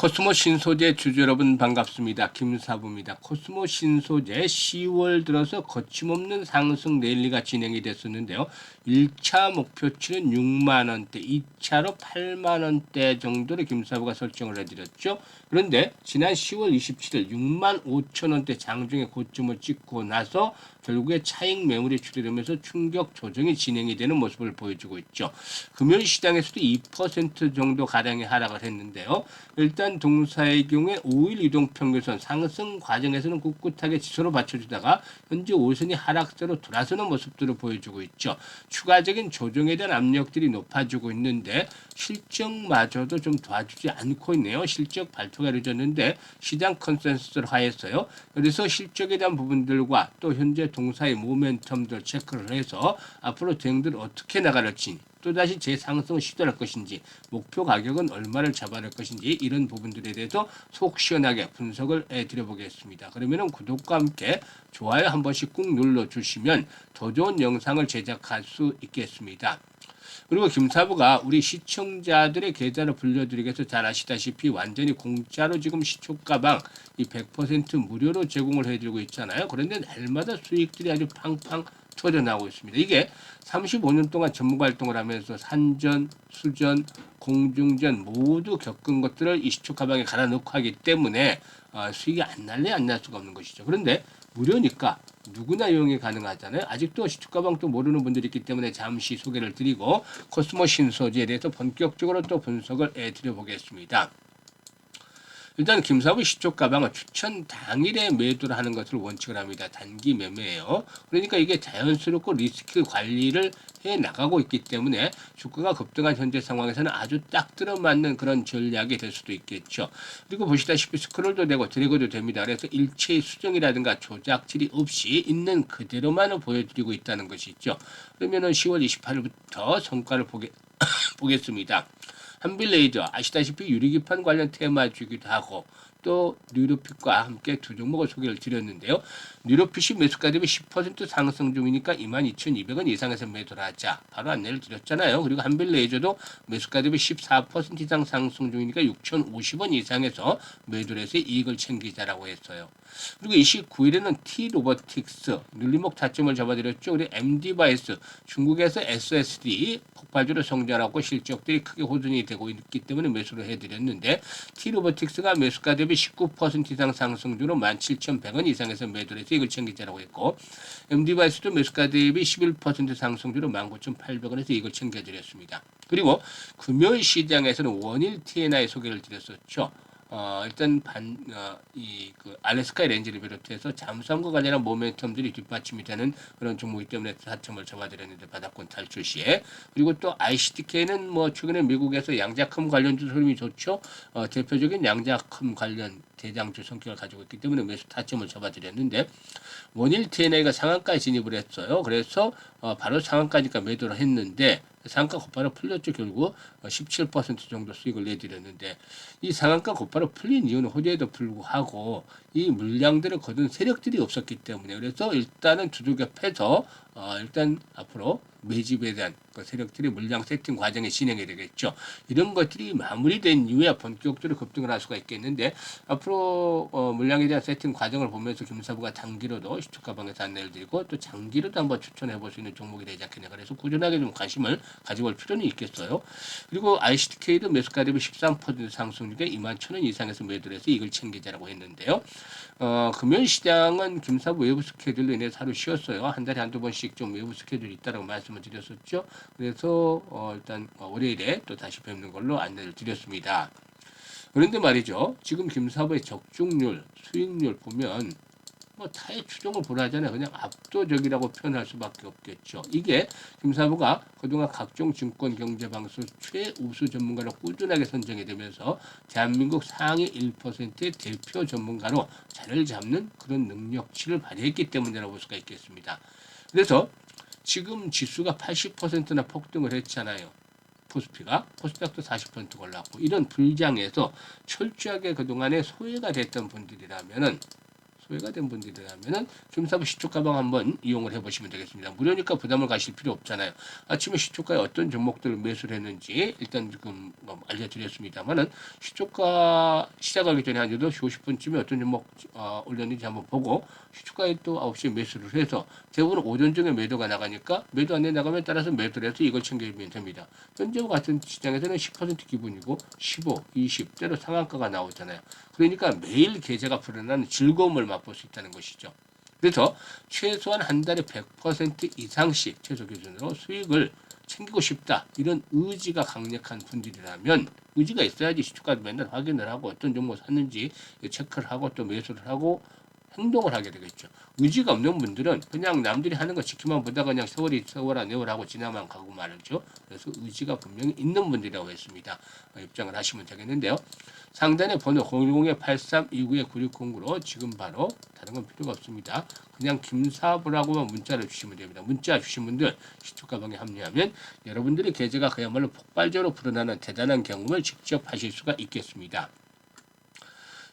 코스모 신소재 주주 여러분 반갑습니다. 김사부입니다. 코스모 신소재 10월 들어서 거침없는 상승 랠리가 진행이 됐었는데요. 1차 목표치는 6만원대, 2차로 8만원대 정도로 김사부가 설정을 해드렸죠. 그런데 지난 10월 27일 6만 5천원대 장중에 고점을 찍고 나서 결국에 차익 매물이 출현하면서 충격 조정이 진행이 되는 모습을 보여주고 있죠. 금요일 시장에서도 2% 정도 가량의 하락을 했는데요. 일단 동사의 경우에 5일 이동평균선 상승 과정에서는 꿋꿋하게 지수로 받쳐주다가 현재 5선이 하락세로 돌아서는 모습들을 보여주고 있죠. 추가적인 조정에 대한 압력들이 높아지고 있는데 실적마저도 좀 도와주지 않고 있네요. 실적 발표가 이루어졌는데 시장 컨센서스를 하였어요. 그래서 실적에 대한 부분들과 또 현재 동사의 모멘텀들 체크를 해서 앞으로 대응들을 어떻게 나갈지 또다시 재상승을 시도할 것인지 목표 가격은 얼마를 잡아낼 것인지 이런 부분들에 대해서 속 시원하게 분석을 해드려보겠습니다. 그러면 구독과 함께 좋아요 한 번씩 꾹 눌러주시면 더 좋은 영상을 제작할 수 있겠습니다. 그리고 김사부가 우리 시청자들의 계좌를 불려드리기 위해서 잘 아시다시피 완전히 공짜로 지금 시초가방 이 100% 무료로 제공을 해드리고 있잖아요. 그런데 날마다 수익들이 아주 팡팡 터져나오고 있습니다. 이게 35년 동안 전문가 활동을 하면서 산전, 수전, 공중전 모두 겪은 것들을 이 시초 가방에 갈아 넣고 하기 때문에 수익이 안 날래 안 날 수가 없는 것이죠. 그런데 무료니까 누구나 이용이 가능하잖아요. 아직도 시초 가방도 모르는 분들이 있기 때문에 잠시 소개를 드리고 코스모 신소재에 대해서 본격적으로 또 분석을 해드려보겠습니다. 일단 김사부 시초 가방은 추천 당일에 매도를 하는 것을 원칙을 합니다. 단기 매매예요. 그러니까 이게 자연스럽고 리스크 관리를 해 나가고 있기 때문에 주가가 급등한 현재 상황에서는 아주 딱 들어맞는 그런 전략이 될 수도 있겠죠. 그리고 보시다시피 스크롤도 되고 드래그도 됩니다. 그래서 일체의 수정이라든가 조작질이 없이 있는 그대로만 보여드리고 있다는 것이 있죠. 그러면은 10월 28일부터 성과를 보겠습니다. 한빌레이저 아시다시피 유리기판 관련 테마주기도 하고 또 뉴로핏과 함께 두 종목을 소개를 드렸는데요. 뉴로핏이 매수가 대비 10% 상승 중이니까 22,200원 이상에서 매도를 하자. 바로 안내를 드렸잖아요. 그리고 한빌레이저도 매수가 대비 14% 이상 상승 중이니까 6,050원 이상에서 매도를 해서 이익을 챙기자라고 했어요. 그리고 29일에는 T로보틱스 눌림목 타점을 잡아드렸죠. 그리고 MD바이스 중국에서 SSD 폭발주로 성장하고 실적들이 크게 호전이 되고 있기 때문에 매수를 해드렸는데 T로보틱스가 매수가 대비 19% 이상 상승 중으로 17,100원 이상에서 매도를 해서 이걸 챙기자라고 했고 MD바이스도 매수가 대비 11% 상승 중으로 19,800원에서 이걸 챙겨드렸습니다. 그리고 금요일 시장에서는 원일 TNI 소개를 드렸었죠. 일단 그 알래스카 렌즈를 비롯해서 잠수함과 관련한 모멘텀들이 뒷받침이 되는 그런 종목이기 때문에 타점을 잡아드렸는데 바닥권 탈출 시에 그리고 또 ICTK는 뭐 최근에 미국에서 양자컴 관련주 흐름이 좋죠. 대표적인 양자컴 관련 대장주 성격을 가지고 있기 때문에 매수 타점을 잡아드렸는데 원일 TNA가 상한가에 진입을 했어요. 그래서 바로 상한가니까 매도를 했는데 상한가 곧바로 풀렸죠. 결국 17% 정도 수익을 내드렸는데 이 상한가 곧바로 풀린 이유는 호재에도 불구하고 이 물량들을 거둔 세력들이 없었기 때문에 그래서 일단은 두들겨패서 일단 앞으로 매집에 대한 그 세력들이 물량 세팅 과정에 진행이 되겠죠. 이런 것들이 마무리된 이후에 본격적으로 급등을 할 수가 있겠는데 앞으로 물량에 대한 세팅 과정을 보면서 김사부가 단기로도 시초 가방에서 안내를 드리고 또 장기로도 한번 추천해 볼 수 있는 종목이 되지 않겠냐. 그래서 꾸준하게 좀 관심을 가지고 올 필요는 있겠어요. 그리고 ICTK도 매수가 대비 13% 상승률에 21,000원 이상에서 매도를 해서 이걸 챙기자라고 했는데요. 금요일 시장은 김사부 외부 스케줄로 인해서 하루 쉬었어요. 한 달에 한두 번씩 좀 외부 스케줄이 있다고 말씀을 드렸었죠. 그래서 일단 월요일에 또 다시 뵙는 걸로 안내를 드렸습니다. 그런데 말이죠. 지금 김사부의 적중률, 수익률 보면 뭐 타의 추종을 보라잖아요. 그냥 압도적이라고 표현할 수밖에 없겠죠. 이게 김사부가 그동안 각종 증권 경제 방송 최우수 전문가로 꾸준하게 선정이 되면서 대한민국 상위 1%의 대표 전문가로 자리를 잡는 그런 능력치를 발휘했기 때문이라고 볼 수가 있겠습니다. 그래서 지금 지수가 80%나 폭등을 했잖아요. 코스닥도 40% 올랐고 이런 불장에서 철저하게 그동안에 소외가 됐던 분들이라면은 소외가 된 분들이라면은 김사부 시초가방 한번 이용을 해보시면 되겠습니다. 무료니까 부담을 가실 필요 없잖아요. 아침에 시초가에 어떤 종목들을 매수를 했는지 일단 지금 알려드렸습니다만은 시초가 시작하기 전에 한 8시 50분쯤에 어떤 종목 올렸는지 한번 보고 시초가에 또 9시에 매수를 해서 대부분 오전 중에 매도가 나가니까 매도 안에 나가면 따라서 매도를 해서 이걸 챙기면 됩니다. 현재와 같은 시장에서는 10% 기분이고 15, 20 때로 상한가가 나오잖아요. 그러니까 매일 계좌가 불어나는 즐거움을 맛볼 수 있다는 것이죠. 그래서 최소한 한 달에 100% 이상씩 최소 기준으로 수익을 챙기고 싶다. 이런 의지가 강력한 분들이라면 의지가 있어야지 시초가 맨날 확인을 하고 어떤 종목 샀는지 체크를 하고 또 매수를 하고 행동을 하게 되겠죠. 의지가 없는 분들은 그냥 남들이 하는 거 지키만 보다가 그냥 세월아 내월하고 지나만 가고 말이죠. 그래서 의지가 분명히 있는 분들이라고 했습니다. 입장을 하시면 되겠는데요. 상단의 번호 010-8329-9609로 지금 바로 다른 건 필요가 없습니다. 그냥 김사부라고만 문자를 주시면 됩니다. 문자 주신 분들 시초가방에 합류하면 여러분들의 계좌가 그야말로 폭발적으로 불어나는 대단한 경험을 직접 하실 수가 있겠습니다.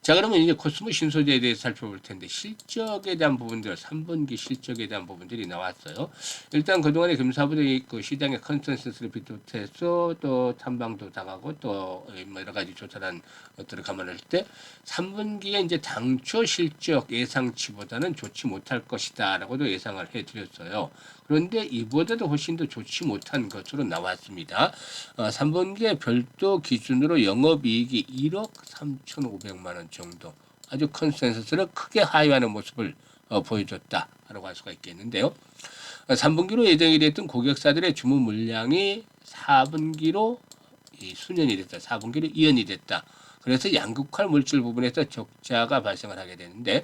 자, 그러면 이제 코스모 신소재에 대해서 살펴볼 텐데 실적에 대한 부분들, 3분기 실적에 대한 부분들이 나왔어요. 일단 그동안에 금사부들이 그 시장의 컨센서스를 비롯해서 또 탐방도 당하고 또 여러 가지 조사한 것들을 감안할 때 3분기에 이제 당초 실적 예상치보다는 좋지 못할 것이다라고도 예상을 해드렸어요. 그런데 이보다도 훨씬 더 좋지 못한 것으로 나왔습니다. 3분기에 별도 기준으로 영업이익이 1억 3,500만 원 정도 아주 컨센서스를 크게 하회하는 모습을 보여줬다라고 할 수가 있겠는데요. 3분기로 예정이 됐던 고객사들의 주문 물량이 4분기로 수년이 됐다. 4분기로 이연이 됐다. 그래서 양극화 물질 부분에서 적자가 발생을 하게 되는데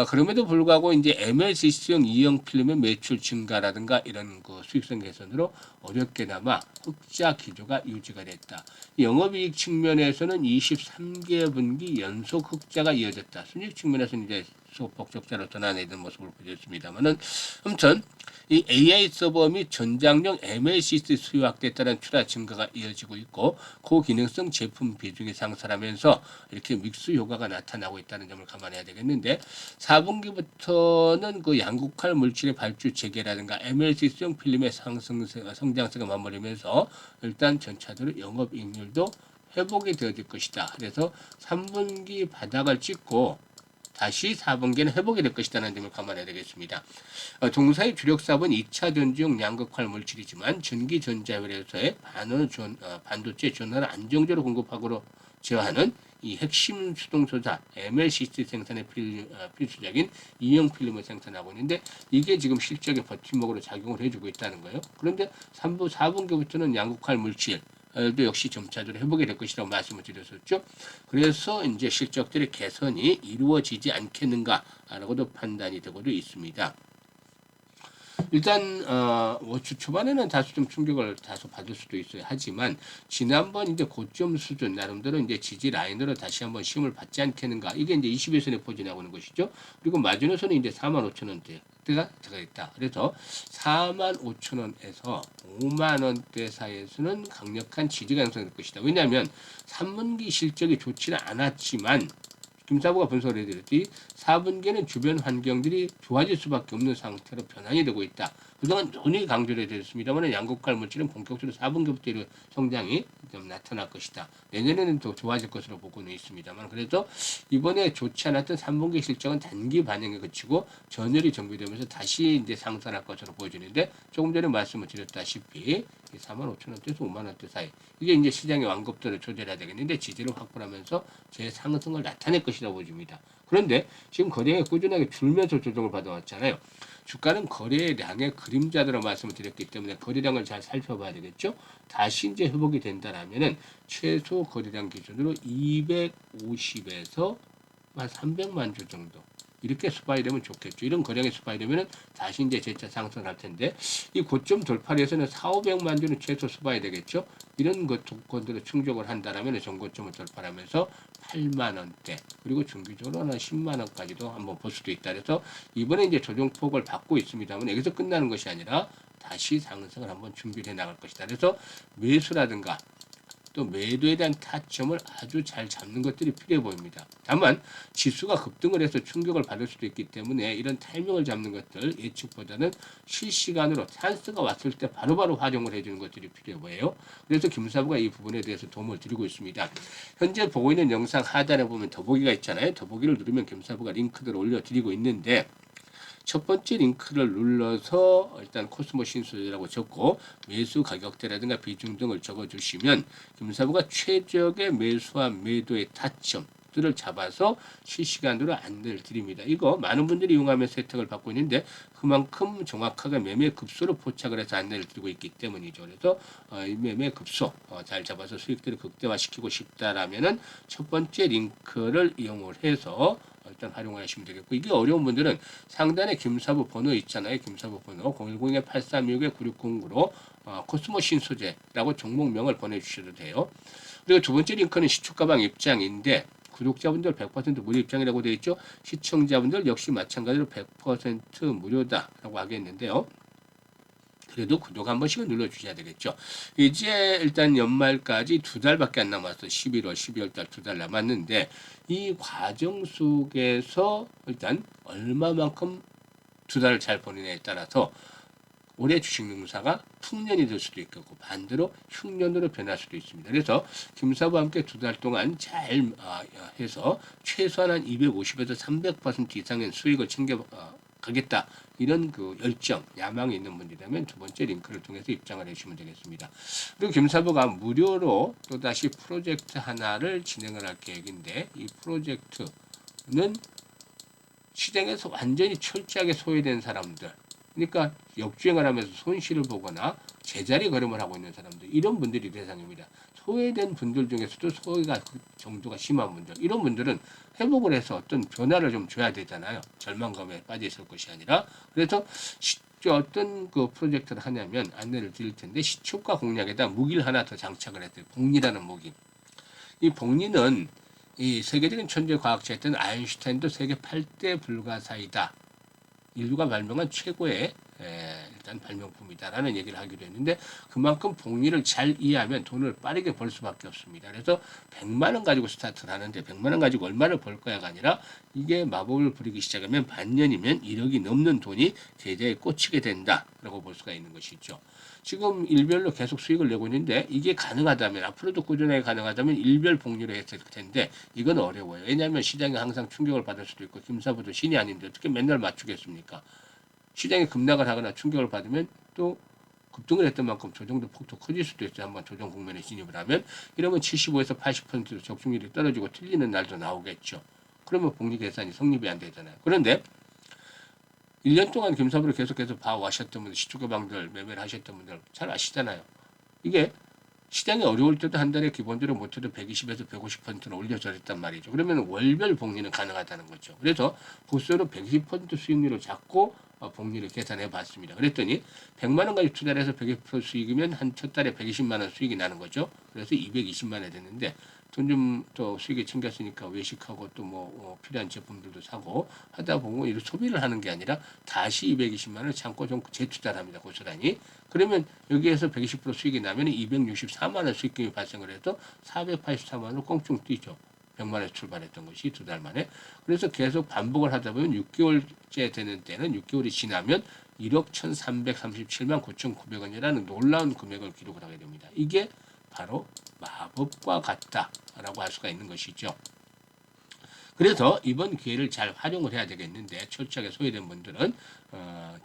그럼에도 불구하고 이제 MLCC용 이형 필름의 매출 증가라든가 이런 그 수익성 개선으로 어렵게나마 흑자 기조가 유지가 됐다. 영업이익 측면에서는 23개 분기 연속 흑자가 이어졌다. 순이익 측면에서는 이제 소폭 적자로 전환되는 모습을 보였습니다만은 아무튼 이 AI 서버 및 전장용 MLCC 수요 확대에 따른 출하 증가가 이어지고 있고 고기능성 제품 비중이 상승하면서 이렇게 믹스 효과가 나타나고 있다는 점을 감안해야 되겠는데 4분기부터는 그 양극화 물질의 발주 재개라든가 MLCC용 필름의 성장세가 맞물리면서 일단 전차들의 영업이익률도 회복이 되어질 것이다. 그래서 3분기 바닥을 찍고 다시 4분기에는 회복이 될 것이라는 점을 감안해야 되겠습니다. 동사의 주력 사업은 2차 전지용 양극화 물질이지만 전기전자회로에서의 반도체 전원을 안정적으로 공급하고 제어하는 이 핵심 수동소사 MLCC 생산에 필수적인 이형 필름을 생산하고 있는데 이게 지금 실적의 버팀목으로 작용을 해주고 있다는 거예요. 그런데 3부, 4분기부터는 양극화 물질 도 역시 점차적으로 회복이 될 것이라고 말씀을 드렸었죠. 그래서 이제 실적들의 개선이 이루어지지 않겠는가라고도 판단이 되고도 있습니다. 일단 주 초반에는 다소 좀 충격을 다소 받을 수도 있어요. 하지만 지난번 이제 고점 수준 나름대로 이제 지지 라인으로 다시 한번 시험을 받지 않겠는가. 이게 이제 20일선에 포진하고 있는 것이죠. 그리고 마지노선은 이제 45,000원대. 때가 있다. 그래서 45,000원에서 5만원대 사이에서는 강력한 지지가 형성될 것이다. 왜냐하면 3분기 실적이 좋지는 않았지만 김사부가 분석을 해드렸지 4분기에는 주변 환경들이 좋아질 수밖에 없는 상태로 변환이 되고 있다. 그동안 논의 강조를 해드렸습니다만 양극화 물질은 본격적으로 4분기부터 성장이 좀 나타날 것이다. 내년에는 더 좋아질 것으로 보고는 있습니다만 그래서 이번에 좋지 않았던 3분기 실적은 단기 반영에 그치고 전열이 정비되면서 다시 이제 상승할 것으로 보여지는데 조금 전에 말씀을 드렸다시피 45,000원대에서 5만원대 사이 이게 이제 시장의 완급도를 조절해야 되겠는데 지지를 확보하면서 재상승을 나타낼 것이라고 보여집니다. 그런데 지금 거래량이 꾸준하게 줄면서 조정을 받아왔잖아요. 주가는 거래량의 그림자들로 말씀을 드렸기 때문에 거래량을 잘 살펴봐야 되겠죠. 다시 이제 회복이 된다라면은 최소 거래량 기준으로 250에서 한 300만 주 정도 이렇게 수반이 되면 좋겠죠. 이런 거량이 수반이 되면은 다시 이제 재차 상승할 텐데 이 고점 돌파를 해서는 4,500만 주는 최소 수반이 되겠죠. 이런 것 조건들을 충족을 한다라면 전고점을 돌파하면서 8만 원대 그리고 중기적으로 한 10만 원까지도 한번 볼 수도 있다. 그래서 이번에 이제 조정폭을 받고 있습니다만 여기서 끝나는 것이 아니라 다시 상승을 한번 준비를 해 나갈 것이다. 그래서 매수라든가 또 매도에 대한 타점을 아주 잘 잡는 것들이 필요해 보입니다. 다만 지수가 급등을 해서 충격을 받을 수도 있기 때문에 이런 타이밍을 잡는 것들 예측보다는 실시간으로 찬스가 왔을 때 바로바로 활용을 해주는 것들이 필요해 보여요. 그래서 김사부가 이 부분에 대해서 도움을 드리고 있습니다. 현재 보고 있는 영상 하단에 보면 더보기가 있잖아요. 더보기를 누르면 김사부가 링크들을 올려드리고 있는데 첫 번째 링크를 눌러서 일단 코스모 신소재라고 적고 매수 가격대라든가 비중 등을 적어주시면 김사부가 최적의 매수와 매도의 타점들을 잡아서 실시간으로 안내를 드립니다. 이거 많은 분들이 이용하면서 혜택을 받고 있는데 그만큼 정확하게 매매 급소로 포착을 해서 안내를 드리고 있기 때문이죠. 그래서 이 매매 급소 잘 잡아서 수익들을 극대화시키고 싶다라면은 첫 번째 링크를 이용을 해서 일단 활용하시면 되겠고, 이게 어려운 분들은 상단에 김사부 번호 있잖아요. 김사부 번호 010-836-9609로 코스모 신소재라고 종목명을 보내주셔도 돼요. 그리고 두 번째 링크는 시초가방 입장인데 구독자분들 100% 무료 입장이라고 되어 있죠. 시청자분들 역시 마찬가지로 100% 무료다라고 하겠는데요. 그래도 구독 한 번씩은 눌러주셔야 되겠죠. 이제 일단 연말까지 2달밖에 안 남았어. 11월, 12월 달 2달 남았는데 이 과정 속에서 일단 얼마만큼 2달을 잘 보내냐에 따라서 올해 주식농사가 풍년이 될 수도 있고 반대로 흉년으로 변할 수도 있습니다. 그래서 김사부와 함께 2달 동안 잘 해서 최소한 한 250에서 300% 이상의 수익을 챙겨 가겠다. 이런 그 열정, 야망이 있는 분이라면 두 번째 링크를 통해서 입장을 해주시면 되겠습니다. 그리고 김사부가 무료로 또다시 프로젝트 하나를 진행을 할 계획인데 이 프로젝트는 시장에서 완전히 철저하게 소외된 사람들, 그러니까 역주행을 하면서 손실을 보거나 제자리 걸음을 하고 있는 사람들, 이런 분들이 대상입니다. 소외된 분들 중에서도 소외가 그 정도가 심한 분들, 이런 분들은 회복을 해서 어떤 변화를 좀 줘야 되잖아요. 절망감에 빠져 있을 것이 아니라. 그래서 어떤 그 프로젝트를 하냐면 안내를 드릴 텐데 시초가 공략에다 무기를 하나 더 장착을 했어요. 복리라는 무기. 이 복리는 이 세계적인 천재 과학자였던 아인슈타인도 세계 8대 불가사이다. 인류가 발명한 최고의 일단 발명품이다라는 얘기를 하기도 했는데 그만큼 복리를 잘 이해하면 돈을 빠르게 벌 수밖에 없습니다. 그래서 100만 원 가지고 스타트를 하는데 100만 원 가지고 얼마를 벌 거야가 아니라 이게 마법을 부리기 시작하면 반년이면 1억이 넘는 돈이 계좌에 꽂히게 된다라고 볼 수가 있는 것이죠. 지금 일별로 계속 수익을 내고 있는데 이게 가능하다면 앞으로도 꾸준하게 가능하다면 일별 복리로 했을 텐데 이건 어려워요. 왜냐하면 시장이 항상 충격을 받을 수도 있고 김사부도 신이 아닌데 어떻게 맨날 맞추겠습니까? 시장이 급락을 하거나 충격을 받으면 또 급등을 했던 만큼 조정도 폭도 커질 수도 있어요. 한번 조정 국면에 진입을 하면 이러면 75에서 80% 적중률이 떨어지고 틀리는 날도 나오겠죠. 그러면 복리 계산이 성립이 안 되잖아요. 그런데 1년 동안 김사부를 계속해서 봐와셨던 분들, 시초가방들 매매를 하셨던 분들 잘 아시잖아요. 이게 시장이 어려울 때도 한 달에 기본적으로 못해도 120에서 150%는 올려줬단 말이죠. 그러면 월별 복리는 가능하다는 거죠. 그래서 보수로 120% 수익률을 잡고 복리를 계산해 봤습니다. 그랬더니 100만 원까지 투자를 해서 120% 수익이면 한 첫 달에 120만 원 수익이 나는 거죠. 그래서 220만 원이 됐는데 돈 좀 더 수익이 챙겼으니까 외식하고 또 뭐 필요한 제품들도 사고 하다 보면 이런 소비를 하는 게 아니라 다시 220만 원을 참고 좀 재투자를 합니다. 고스란히. 그러면 여기에서 120% 수익이 나면 264만 원 수익금이 발생을 해도 483만 원으로 꽁충 뛰죠. 100만 원에 출발했던 것이 2달 만에. 그래서 계속 반복을 하다 보면 6개월째 되는 때는 6개월이 지나면 1억 1,337만 9,900원이라는 놀라운 금액을 기록을 하게 됩니다. 이게 바로 마법과 같다라고 할 수가 있는 것이죠. 그래서 이번 기회를 잘 활용을 해야 되겠는데 철저하게 소외된 분들은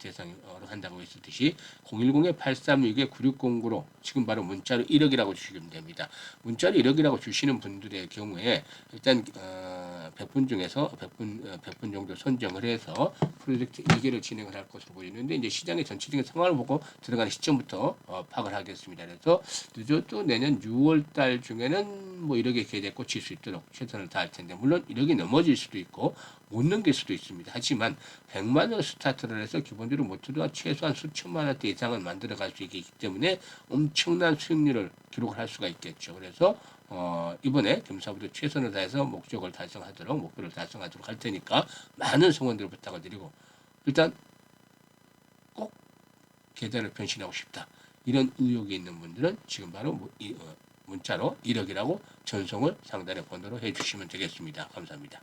대상으로 한다고 했었듯이 010-836-9609로 지금 바로 문자로 1억이라고 주시면 됩니다. 문자로 1억이라고 주시는 분들의 경우에 일단 100분 중에서 100분 정도 선정을 해서 프로젝트 1개를 진행을 할 것으로 보이는데 이제 시장의 전체적인 상황을 보고 들어가는 시점부터 파악을 하겠습니다. 그래서 늦어도 내년 6월 달 중에는 뭐 1억의 계좌에 꽂힐 수 있도록 최선을 다할 텐데 물론 1억이 넘어질 수도 있고 못 넘길 수도 있습니다. 하지만 100만 원 스타트를 해서 기본적으로 못해도 최소한 수천만 원대 이상을 만들어갈 수 있기 때문에 엄청난 수익률을 기록을 할 수가 있겠죠. 그래서 이번에 김사부도 최선을 다해서 목표를 달성하도록 할 테니까 많은 성원들을 부탁을 드리고 일단 꼭 계좌를 변신하고 싶다. 이런 의욕이 있는 분들은 지금 바로 문자로 1억이라고 전송을 상단의 번호로 해주시면 되겠습니다. 감사합니다.